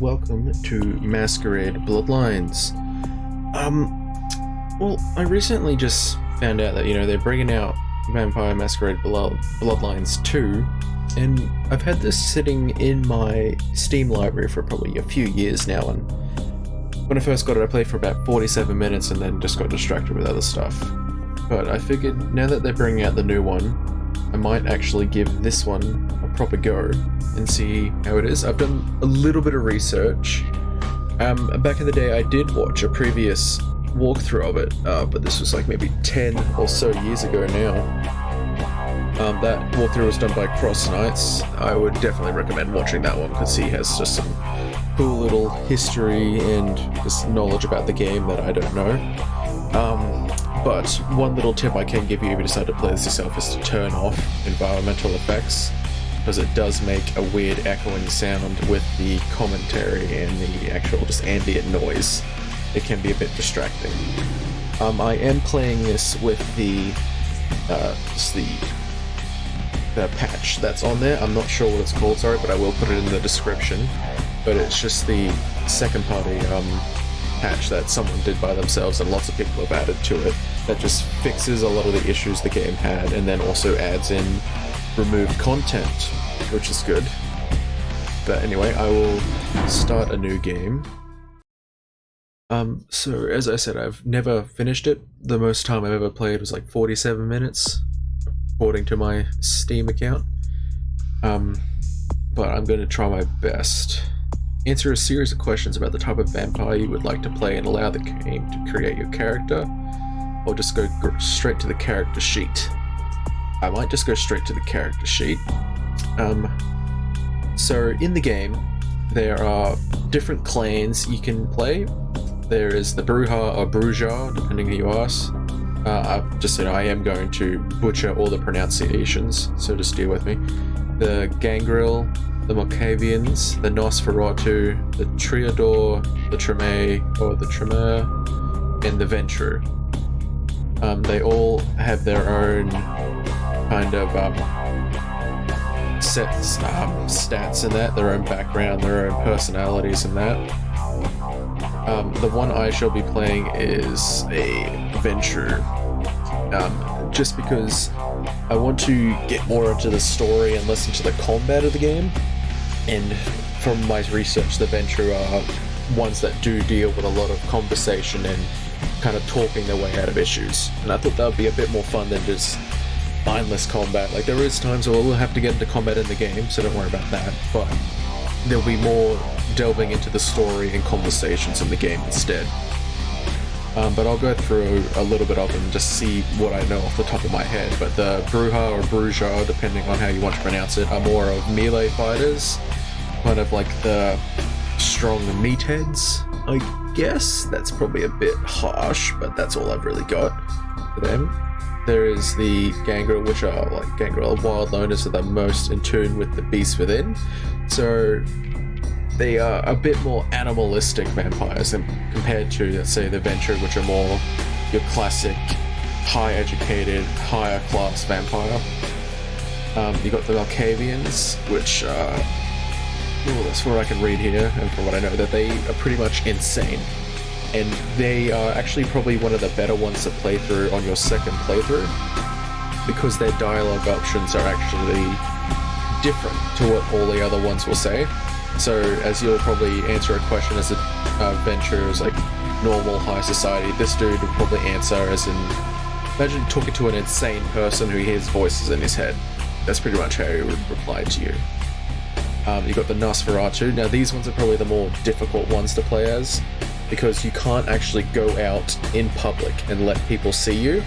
welcome to Masquerade Bloodlines. Well, I recently just found out that, they're bringing out Vampire Masquerade Bloodlines 2, and I've had this sitting in my Steam library for probably a few years now, and when I first got it, I played for about 47 minutes and then just got distracted with other stuff. But I figured now that they're bringing out the new one, I might actually give this one a proper go and see how it is. I've done a little bit of research. Back in the day, I did watch a previous walkthrough of it, but this was like maybe 10 or so years ago now. That walkthrough was done by Cross Knights. I would definitely recommend watching that one because he has just some cool little history and just knowledge about the game that I don't know. But one little tip I can give you if you decide to play this yourself is to turn off environmental effects, because it does make a weird echoing sound with the commentary and the actual just ambient noise. It can be a bit distracting. I am playing this with the patch that's on there. I'm not sure what it's called, sorry, but I will put it in the description. But it's just the second party patch that someone did by themselves and lots of people have added to it, that just fixes a lot of the issues the game had and then also adds in removed content, which is good. But anyway, I will start a new game. So as I said, I've never finished it. The most time I've ever played was like 47 minutes, according to my Steam account. But I'm going to try my best. Answer a series of questions about the type of vampire you would like to play and allow the game to create your character, or just go straight to the character sheet. I might just go straight to the character sheet. So in the game, there are different clans you can play. There is the Bruja or Bruja, depending who you ask. I've just said I am going to butcher all the pronunciations, so just deal with me. The Gangrel, the Arcavians, the Nosferatu, the Triador, the Tremere, and the Ventru. They all have their own kind of stats in that, their own background, their own personalities in that. The one I shall be playing is a Ventru, just because I want to get more into the story and listen to the combat of the game. And from my research, the Ventru are ones that do deal with a lot of conversation and kind of talking their way out of issues. And I thought that would be a bit more fun than just mindless combat. Like, there is times where we'll have to get into combat in the game, so don't worry about that. But there'll be more delving into the story and conversations in the game instead. But I'll go through a little bit of them and just see what I know off the top of my head. But the Bruja or Bruja, depending on how you want to pronounce it, are more of melee fighters, kind of like the strong meatheads, I guess. That's probably a bit harsh, but that's all I've really got for them. There is the Gangrel, which are like Gangrel wild loners, are the most in tune with the beast within. So they are a bit more animalistic vampires compared to, let's say, the Ventru, which are more your classic, high-educated, higher-class vampire. You got the Arcavians, which that's what I can read here, and from what I know, that they are pretty much insane. And they are actually probably one of the better ones to play through on your second playthrough, because their dialogue options are actually different to what all the other ones will say. So, as you'll probably answer a question as a Ventru as like normal high society, this dude will probably answer as in, imagine talking to an insane person who hears voices in his head. That's pretty much how he would reply to you. You got the Nosferatu. Now, these ones are probably the more difficult ones to play as, because you can't actually go out in public and let people see you.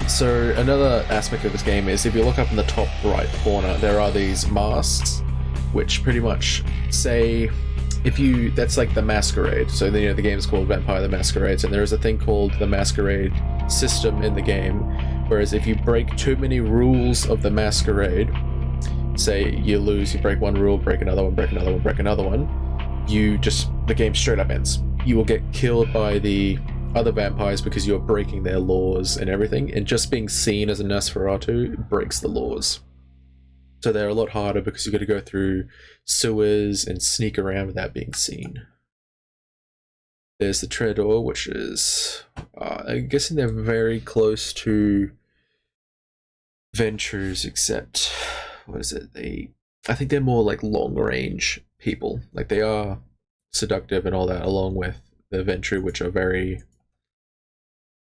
So another aspect of this game is, if you look up in the top right corner, there are these masks, which pretty much say, that's like the Masquerade. So the game's called Vampire the Masquerades, and there is a thing called the Masquerade system in the game, whereas if you break too many rules of the Masquerade, say you lose, you break one rule, break another one, break another one, break another one, the game straight up ends. You will get killed by the other vampires because you're breaking their laws and everything, and just being seen as a Nosferatu breaks the laws. So they're a lot harder because you've got to go through sewers and sneak around without being seen. There's the Tredor, which is, I'm guessing they're very close to Ventures, except, what is it? I think they're more like long range people. Like they are seductive and all that, along with the Ventru, which are very,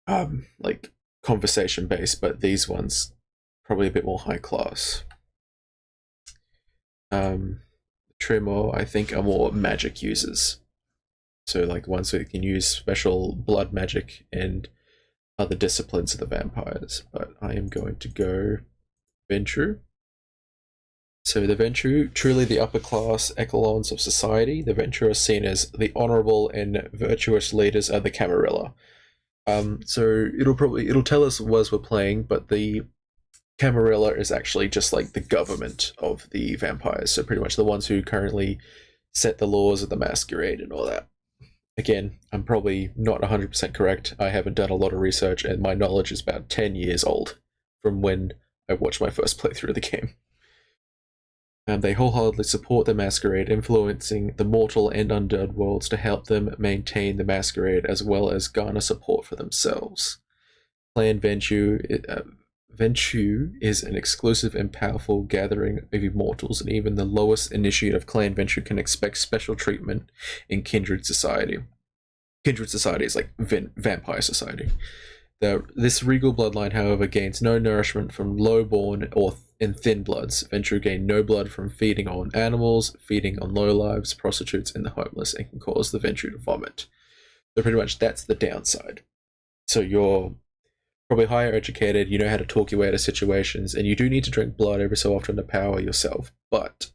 like conversation based, but these ones probably a bit more high class. Tremor, I think, are more magic users. So like ones who can use special blood magic and other disciplines of the vampires. But I am going to go Ventru. So the Ventru, truly the upper class echelons of society. The Ventru are seen as the honorable and virtuous leaders of the Camarilla. So it'll tell us as we're playing, but the Camarilla is actually just like the government of the vampires. So pretty much the ones who currently set the laws of the Masquerade and all that. Again, I'm probably not 100% correct. I haven't done a lot of research, and my knowledge is about 10 years old from when I watched my first playthrough of the game. They wholeheartedly support the Masquerade, influencing the mortal and undead worlds to help them maintain the Masquerade as well as garner support for themselves. Clan Ventu is an exclusive and powerful gathering of immortals, and even the lowest initiate of Clan Ventu can expect special treatment in Kindred Society. Kindred Society is like Vampire Society. This regal bloodline, however, gains no nourishment from low-born or in thin bloods. Venture gain no blood from feeding on animals, feeding on lowlives, prostitutes, and the homeless, and can cause the Venture to vomit. So pretty much that's the downside. So you're probably higher educated, you know how to talk your way out of situations, and you do need to drink blood every so often to power yourself, but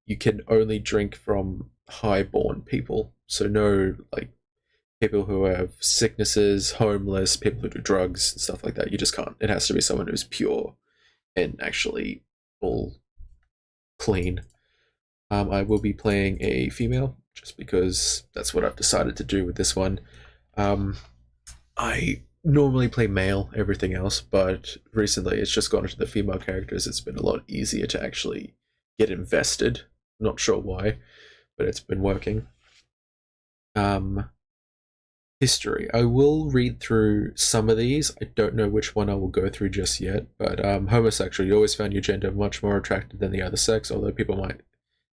you can only drink from high-born people. So no, like, people who have sicknesses, homeless, people who do drugs, and stuff like that. You just can't. It has to be someone who's pure and actually all clean. I will be playing a female, just because that's what I've decided to do with this one. I normally play male, everything else, but recently it's just gone into the female characters. It's been a lot easier to actually get invested. Not sure why, but it's been working. History. I will read through some of these. I don't know which one I will go through just yet, but homosexual, you always found your gender much more attractive than the other sex, although people might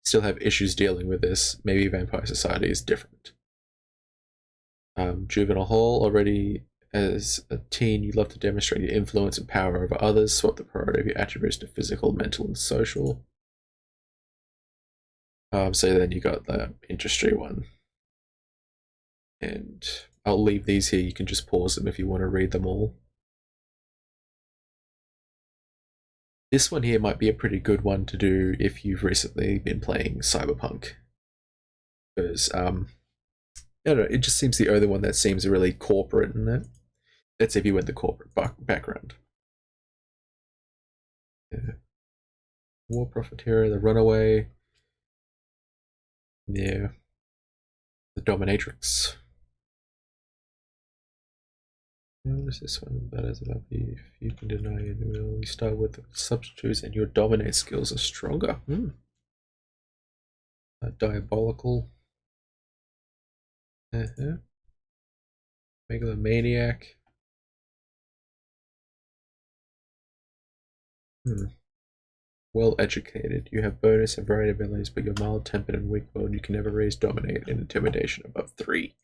still have issues dealing with this. Maybe Vampire Society is different. Juvenile Hall, already as a teen, you love to demonstrate your influence and power over others, swap the priority of your attributes to physical, mental, and social. So then you got the industry one. And I'll leave these here, you can just pause them if you want to read them all. This one here might be a pretty good one to do if you've recently been playing Cyberpunk. Because, I don't know, it just seems the only one that seems really corporate in that. That's if you went the corporate background. Yeah. War Profiteer, the Runaway. Yeah. The Dominatrix. What is this one? That is about if you can deny it, will you start with the substitutes and your dominate skills are stronger. Diabolical. Megalomaniac. Well educated. You have bonus and variety abilities, but you're mild tempered and weak willed. You can never raise dominate and intimidation above 3.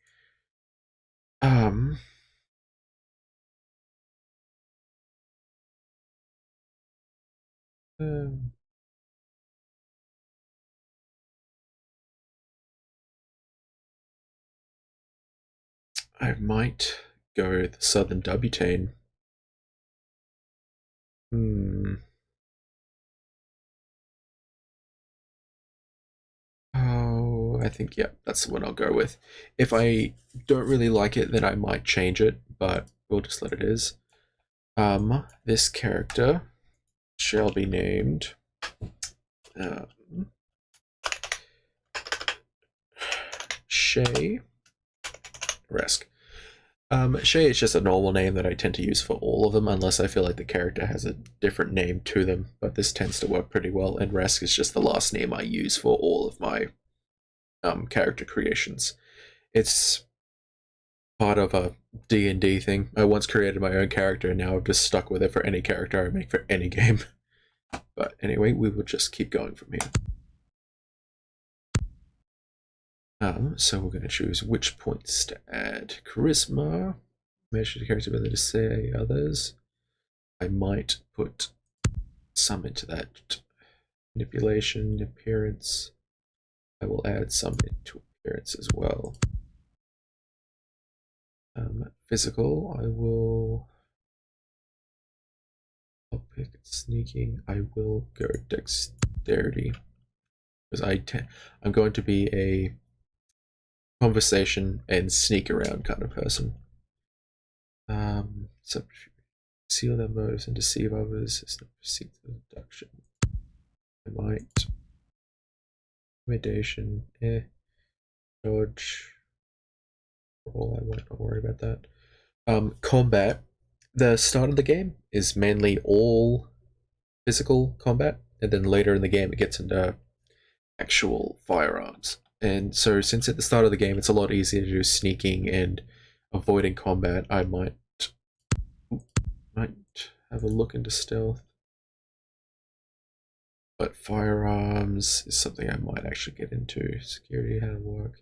I might go the Southern Debutane. Oh, I think, yeah, that's the one I'll go with. If I don't really like it, then I might change it, but we'll just let it is. This character shall be named Shay Resk. Shay is just a normal name that I tend to use for all of them, unless I feel like the character has a different name to them, but this tends to work pretty well, and Resk is just the last name I use for all of my character creations. It's part of a D&D thing. I once created my own character, and now I've just stuck with it for any character I make for any game. But anyway, we will just keep going from here. So we're going to choose which points to add. Charisma, measure the character ability to say others. I might put some into that. Manipulation, appearance. I will add some into appearance as well. Physical, I'll pick sneaking. I will go dexterity because I'm going to be a conversation and sneak around kind of person. So conceal their motives and deceive others. It's not perceived seduction. I might intimidation. Dodge. I won't worry about that. Combat. The start of the game is mainly all physical combat, and then later in the game it gets into actual firearms. And so since at the start of the game it's a lot easier to do sneaking and avoiding combat, I might have a look into stealth. But firearms is something I might actually get into. Security, how to work.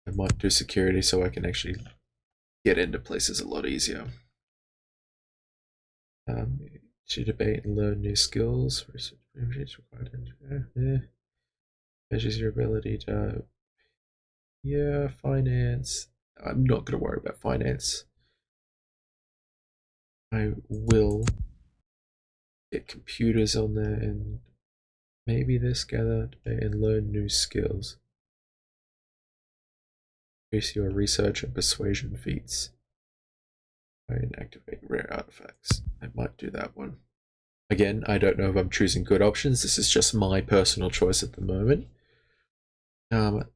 I might do security so I can actually get into places a lot easier. To debate and learn new skills. Research required. Measures your ability to. Yeah, finance. I'm not going to worry about finance. I will get computers on there and maybe this, gather and learn new skills. Increase your research and persuasion feats. And activate rare artifacts. I might do that one. Again, I don't know if I'm choosing good options. This is just my personal choice at the moment. Dominate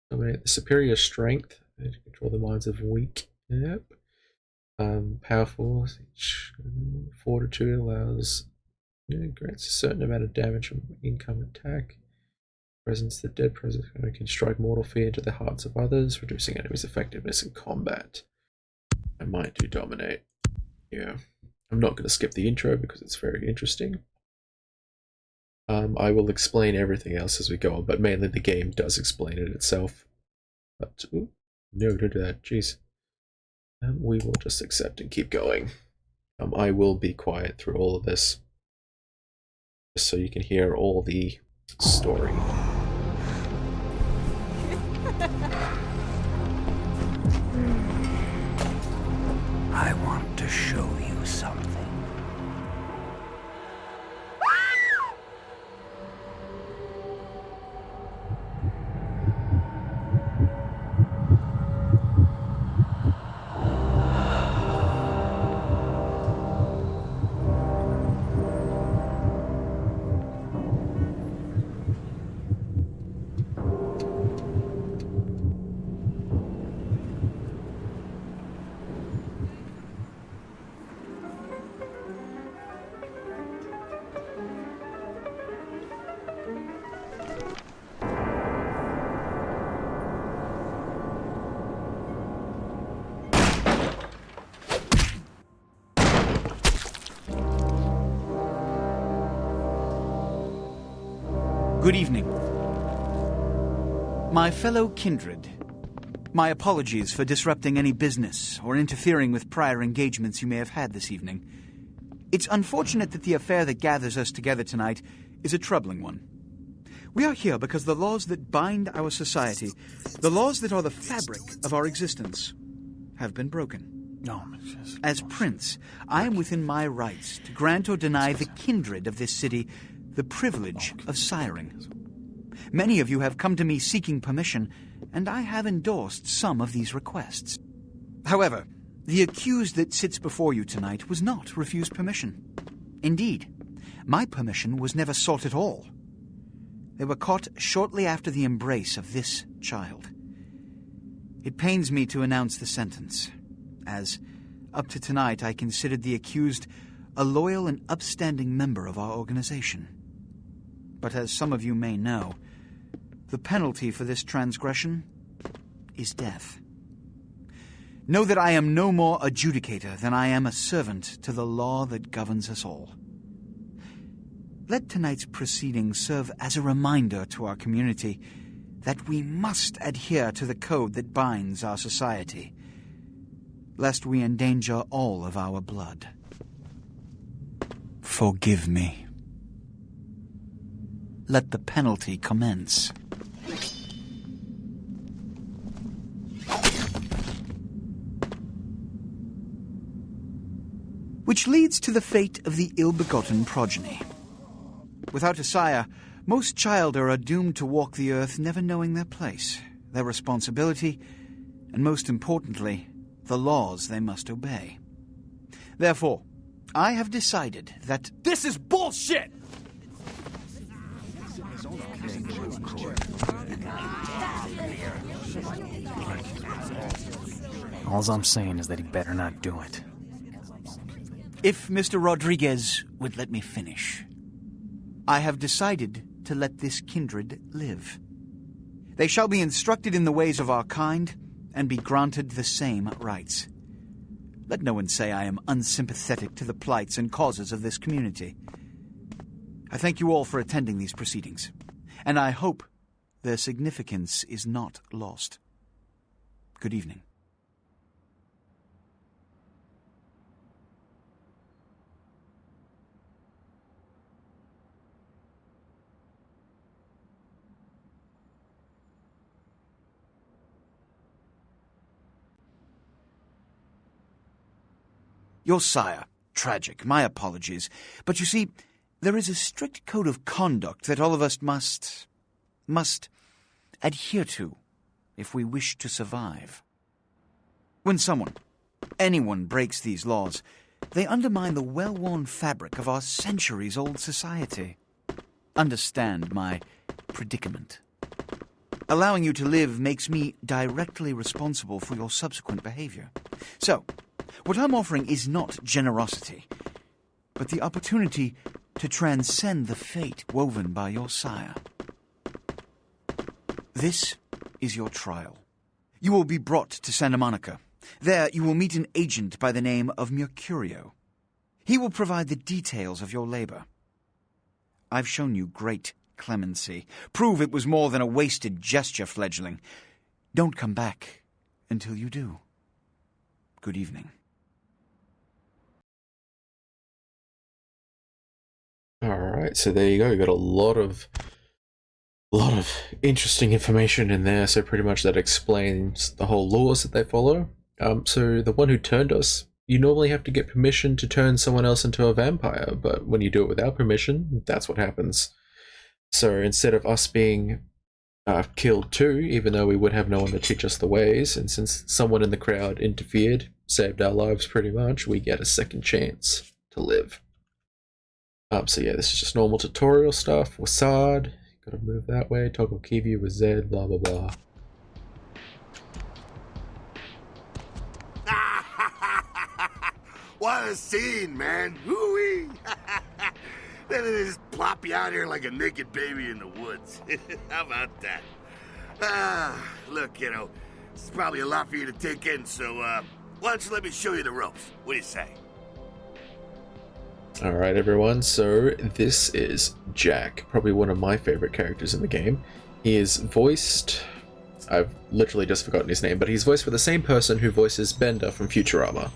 the superior strength. Control the minds of weak. Yep. Powerful. Fortitude allows. Grants a certain amount of damage from income attack. Presence. The dead presence can strike mortal fear into the hearts of others, reducing enemies' effectiveness in combat. I might do dominate. Yeah. I'm not going to skip the intro because it's very interesting. I will explain everything else as we go on, but mainly the game does explain it itself. But, ooh, no, don't do that, jeez. We will just accept and keep going. I will be quiet through all of this, just so you can hear all the story. I want to show you something. Good evening. My fellow kindred, my apologies for disrupting any business or interfering with prior engagements you may have had this evening. It's unfortunate that the affair that gathers us together tonight is a troubling one. We are here because the laws that bind our society, the laws that are the fabric of our existence, have been broken. As Prince, I am within my rights to grant or deny the kindred of this city the privilege of siring. Many of you have come to me seeking permission, and I have endorsed some of these requests. However, the accused that sits before you tonight was not refused permission. Indeed, my permission was never sought at all. They were caught shortly after the embrace of this child. It pains me to announce the sentence, as, up to tonight, I considered the accused a loyal and upstanding member of our organization. But as some of you may know, the penalty for this transgression is death. Know that I am no more adjudicator than I am a servant to the law that governs us all. Let tonight's proceedings serve as a reminder to our community that we must adhere to the code that binds our society, lest we endanger all of our blood. Forgive me. Let the penalty commence. Which leads to the fate of the ill-begotten progeny. Without a sire, most childer are doomed to walk the earth never knowing their place, their responsibility, and most importantly, the laws they must obey. Therefore, I have decided that... This is bullshit! All I'm saying is that he better not do it. If Mr. Rodriguez would let me finish. I have decided to let this kindred live. They shall be instructed in the ways of our kind and be granted the same rights. Let no one say I am unsympathetic to the plights and causes of this community. I thank you all for attending these proceedings, and I hope their significance is not lost. Good evening. Your sire, tragic, my apologies. But you see, there is a strict code of conduct that all of us must adhere to if we wish to survive. When anyone breaks these laws, they undermine the well-worn fabric of our centuries-old society. Understand my predicament. Allowing you to live makes me directly responsible for your subsequent behavior. So, what I'm offering is not generosity, but the opportunity to transcend the fate woven by your sire. This is your trial. You will be brought to Santa Monica. There you will meet an agent by the name of Mercurio. He will provide the details of your labor. I've shown you great clemency. Prove it was more than a wasted gesture, fledgling. Don't come back until you do. Good evening. Alright, so there you go. You got a lot of interesting information in there. So pretty much that explains the whole laws that they follow. So the one who turned us, you normally have to get permission to turn someone else into a vampire, but when you do it without permission, that's what happens. So instead of us being killed too, even though we would have no one to teach us the ways, and since someone in the crowd interfered, saved our lives pretty much, we get a second chance to live. So yeah, this is just normal tutorial stuff. Wasad, gotta move that way. Toggle key view with Z, blah blah blah. What a scene, man! Woo-wee! Then they just plop you out here like a naked baby in the woods. How about that? Look, you know, this is probably a lot for you to take in, so why don't you let me show you the ropes? What do you say? Alright everyone, so this is Jack, probably one of my favorite characters in the game. He is voiced... I've literally just forgotten his name, but he's voiced by the same person who voices Bender from Futurama.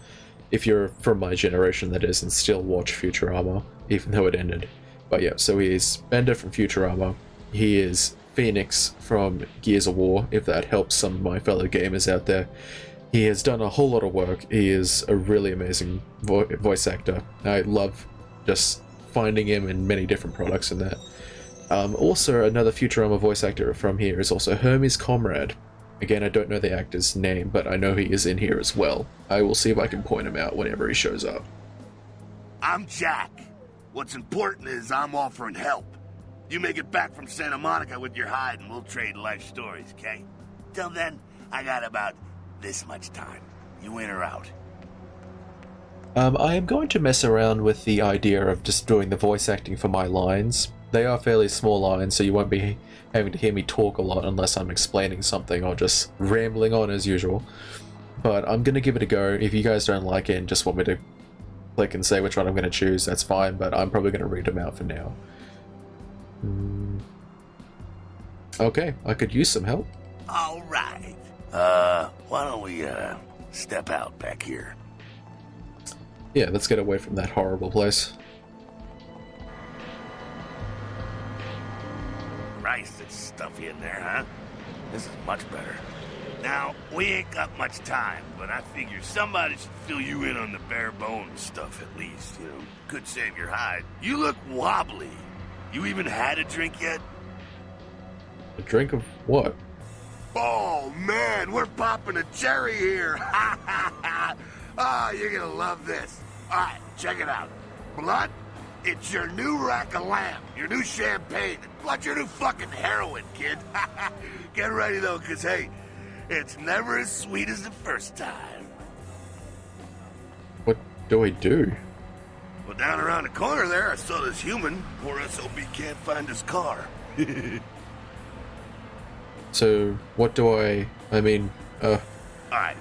If you're from my generation, that is, and still watch Futurama, even though it ended. But yeah, so he is Bender from Futurama. He is Phoenix from Gears of War, if that helps some of my fellow gamers out there. He has done a whole lot of work. He is a really amazing voice actor. I love just finding him in many different products and that. Also, another Futurama voice actor from here is also Hermes Comrade. Again, I don't know the actor's name, but I know he is in here as well. I will see if I can point him out whenever he shows up. I'm Jack. What's important is I'm offering help. You make it back from Santa Monica with your hide and we'll trade life stories, okay? Till then, I got about this much time. You in or out? I am going to mess around with the idea of just doing the voice acting for my lines. They are fairly small lines, so you won't be having to hear me talk a lot unless I'm explaining something or just rambling on as usual. But I'm going to give it a go. If you guys don't like it and just want me to click and say which one I'm going to choose, that's fine, but I'm probably going to read them out for now. Okay, I could use some help. All right. Why don't we, step out back here? Yeah, let's get away from that horrible place. Christ, it's stuffy in there, huh? This is much better. Now, we ain't got much time, but I figure somebody should fill you in on the bare bones stuff at least, you know. Could save your hide. You look wobbly. You even had a drink yet? A drink of what? Oh, man, we're popping a cherry here. Oh, you're gonna love this. All right, check it out. Blood, it's your new rack of lamb, your new champagne. Blood's your new fucking heroin, kid. Get ready, though, because, hey, it's never as sweet as the first time. What do I do? Well, down around the corner there, I saw this human. Poor SOB can't find his car. So, what do I mean, Alright.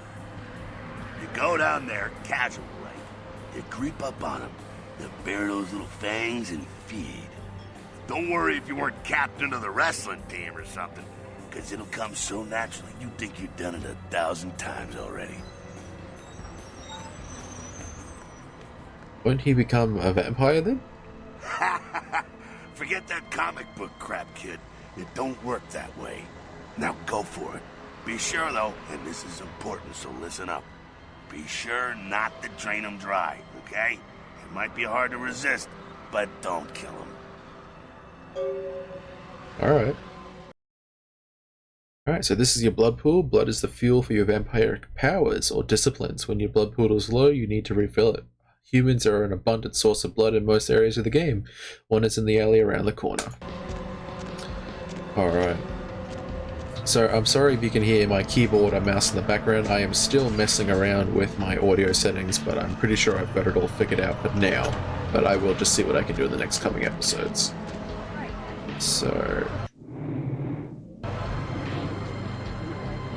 You go down there, casual like. You creep up on him. You bare those little fangs and feed. Don't worry if you weren't captain of the wrestling team or something, because it'll come so naturally you think you've done it 1,000 times already. won't he become a vampire then? Forget that comic book crap, kid. It don't work that way. Now go for it. Be sure, though, and this is important, so listen up. Be sure not to drain him dry, okay? It might be hard to resist, but don't kill him. Alright. Alright, so this is your blood pool. Blood is the fuel for your vampiric powers or disciplines. When your blood pool is low, you need to refill it. Humans are an abundant source of blood in most areas of the game. One is in the alley around the corner. Alright. So I'm sorry if you can hear my keyboard or mouse in the background. I am still messing around with my audio settings, but I'm pretty sure I've got it all figured out for now. But I will just see what I can do in the next coming episodes. So...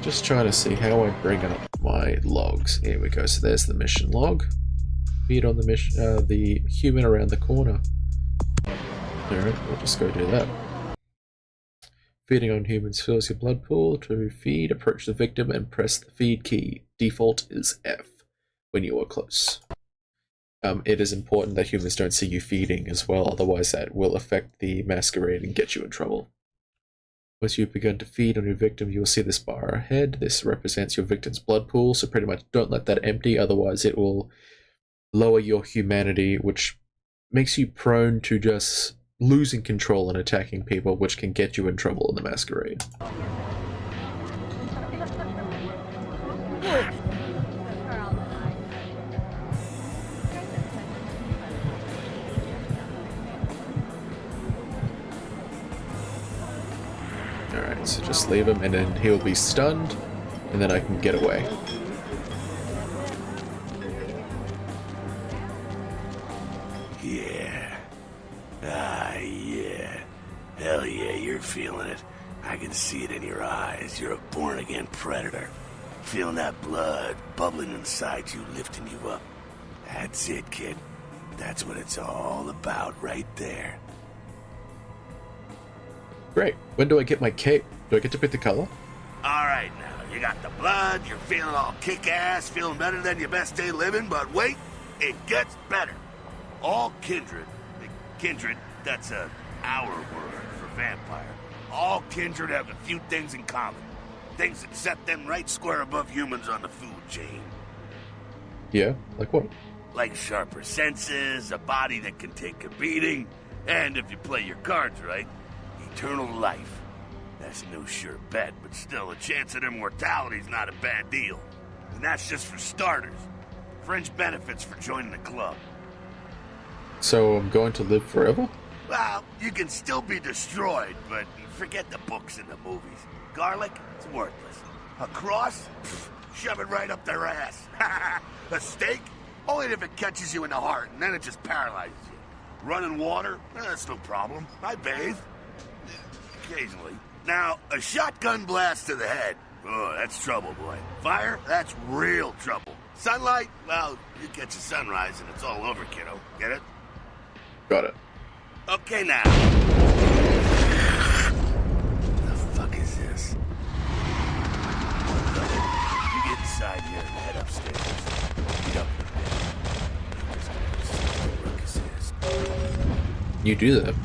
just trying to see how I bring up my logs. Here we go. So there's the mission log. Feed on the mission, the human around the corner. Alright, we'll just go do that. Feeding on humans fills your blood pool. To feed, approach the victim and press the feed key. Default is F when you are close. It is important that humans don't see you feeding as well, otherwise that will affect the masquerade and get you in trouble. Once you've begun to feed on your victim, you will see this bar ahead. This represents your victim's blood pool, so pretty much don't let that empty, otherwise it will lower your humanity, which makes you prone to just losing control and attacking people, which can get you in trouble in the masquerade. Alright, so just leave him and then he'll be stunned, and then I can get away. Yeah. Ah, yeah. Hell yeah, you're feeling it. I can see it in your eyes. You're a born-again predator. Feeling that blood bubbling inside you, lifting you up. That's it, kid. That's what it's all about right there. Great. When do I get my cape? Do I get to pick the color? Alright now, you got the blood, you're feeling all kick-ass, feeling better than your best day living, but wait, it gets better. All kindred, that's our word for vampire. All kindred have a few things in common. Things that set them right square above humans on the food chain. Yeah, like what? Like sharper senses, a body that can take a beating, and if you play your cards right, eternal life. That's no sure bet, but still, a chance at immortality's not a bad deal. And that's just for starters. Fringe benefits for joining the club. So I'm going to live forever? Well, you can still be destroyed, but forget the books and the movies. Garlic, it's worthless. A cross? Pfft, shove it right up their ass. A stake? Only if it catches you in the heart, and then it just paralyzes you. Running water? That's no problem. I bathe. Occasionally. Now, a shotgun blast to the head. Oh, that's trouble, boy. Fire? That's real trouble. Sunlight? Well, you catch a sunrise and it's all over, kiddo. Get it? Got it. Okay, now. The fuck is this? You get inside here and head upstairs. Meet up in the bed. See what Ruckus is. You do that.